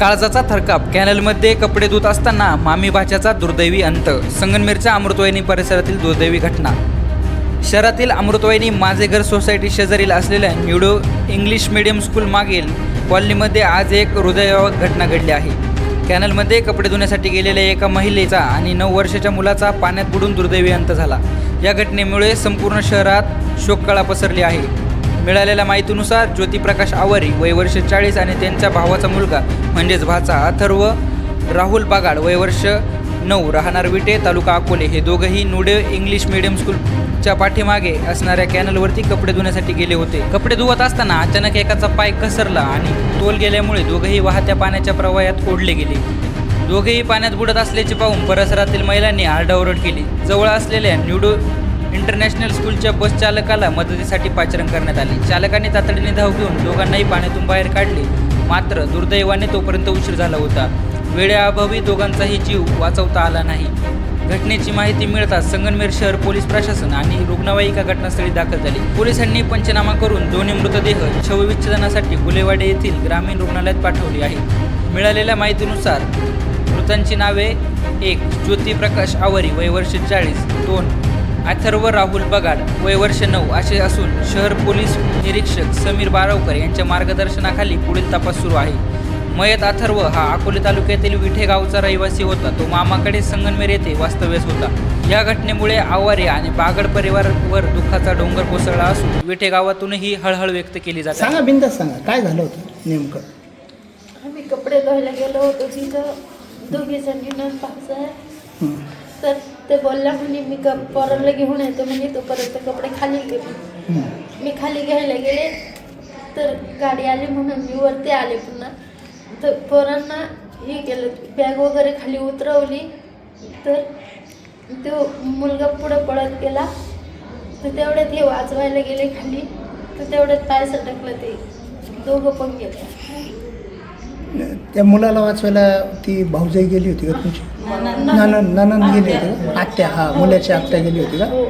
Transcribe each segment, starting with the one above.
काळजाचा थरकाप. कॅनलमध्ये कपडे धुत असताना मामी भाच्याचा दुर्दैवी अंत. संगमनेरच्या अमृतवाहिनी परिसरातील दुर्दैवी घटना. शहरातील अमृतवाहिनी माझेघर सोसायटी शेजारील असलेल्या न्यूडो इंग्लिश मीडियम स्कूल मागील कॉलनीमध्ये आज एक हृदयविदारक घटना घडली आहे. कॅनलमध्ये कपडे धुण्यासाठी गेलेल्या एका महिलेचा आणि 9 वर्षाच्या मुलाचा पाण्यात बुडून दुर्दैवी अंत झाला. या घटनेमुळे संपूर्ण शहरात शोककळा पसरली आहे. मिळालेल्या माहितीनुसार ज्योतिप्रकाश आवारी वय वर्ष 40 आणि त्यांच्या भावाचा मुलगा म्हणजेच भाचा अथर्व राहुल बागाड वय वर्ष 9 राहणार विटे तालुका अकोले हे दोघंही न्यूडो इंग्लिश मीडियम स्कूलच्या पाठीमागे असणाऱ्या कॅनलवरती कपडे धुण्यासाठी गेले होते. कपडे धुवत असताना अचानक एकाचा पाय घसरला आणि तोल गेल्यामुळे दोघंही वाहत्या पाण्याच्या प्रवाहात ओढले गेले. दोघेही पाण्यात बुडत असल्याचे पाहून परिसरातील महिलांनी आरडाओरड केली. जवळ असलेल्या न्यूडो इंटरनॅशनल स्कूलच्या बस चालकाला मदतीसाठी पाचारण करण्यात आले. चालकाने तातडीने धाव घेऊन दोघांनाही पाण्यातून बाहेर काढले. मात्र दुर्दैवाने तोपर्यंत उशीर झाला होता. वेळेअभावी दोघांचाही जीव वाचवता आला नाही. घटनेची माहिती मिळताच संगमनेर शहर पोलीस प्रशासन आणि रुग्णवाहिका घटनास्थळी दाखल झाली. पोलिसांनी पंचनामा करून दोन्ही मृतदेह शवविच्छेदनासाठी गुलेवाडे येथील ग्रामीण रुग्णालयात पाठवले आहेत. मिळालेल्या माहितीनुसार मृतांची नावे 1 ज्योतिप्रकाश आवारी वय वर्ष 40, 2 अथर्व राहुल बगाड वय वर्ष 9 असे असून शहर पोलीस निरीक्षक समीर बारावकर यांच्या मार्गदर्शनाखाली पुढील तपास सुरू आहे. मयत अथर्व हा अकोले तालुक्यातील विठे गावचा रहिवासी होता. तो मामाकडे संगमनेर येथे वास्तव्यास होता. या घटनेमुळे आवारे आणि बागड परिवारावर दुःखाचा डोंगर कोसळला असून विठे गावातूनही हळहळ व्यक्त केली जाते. सांगा बिंदास सांगा काय झालं होतं नेमकं. आम्ही कपडे धुवायला गेलो होतो तिथं दोघी जणींना पास आहे. तर ते बोलल्या म्हणे मी पोराला घेऊन येतो म्हणजे तोपर्यंत कपडे खाली गेले. मी खाली घ्यायला गेले तर गाडी आली म्हणून मी वरती आले. पुन्हा तर पोरांना हे केलं बॅग वगैरे खाली उतरवली तर तो मुलगा पुढं पळत गेला. तर तेवढ्यात हे वाचवायला गेले खाली तर तेवढ्यात पाय सटकलं. ते दोघं पण गेले. त्या मुलाला वाचवायला ती भाऊजाई गेली होती का तुमची. ननंद गेली होती का. आत्या हा मुलाची आत्या गेली होती का. हो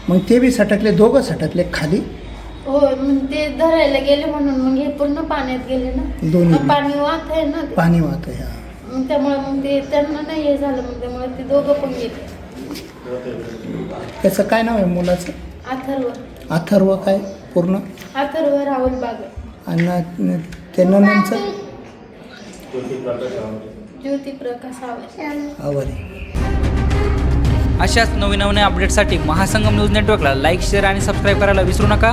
मग ते बी सटकले दोघं सटकले खाली. हो मग ते धरायला गेले म्हणून मग हे पूर्ण पाण्यात गेले ना. दोन्ही पाणी वाहत आहे ना ते. पाणी वाहत आहे. मग त्यामुळे मग ते त्यांना नाही हे झालं. मग त्यामुळे ते दोघं पण गेले. त्याचं काय नाव आहे मुलाचं. अथर्व. अथर्व काय पूर्ण. अथर्व राहुल बागड. आणि ते नंदनचं ज्योतिप्रकाश आवारी. अशाच नवीन अपडेटसाठी महासंगम न्यूज नेटवर्कला लाईक, शेअर आणि सबस्क्राईब करायला विसरू नका.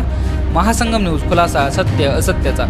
महासंगम न्यूज, खुलासा सत्य असत्याचा.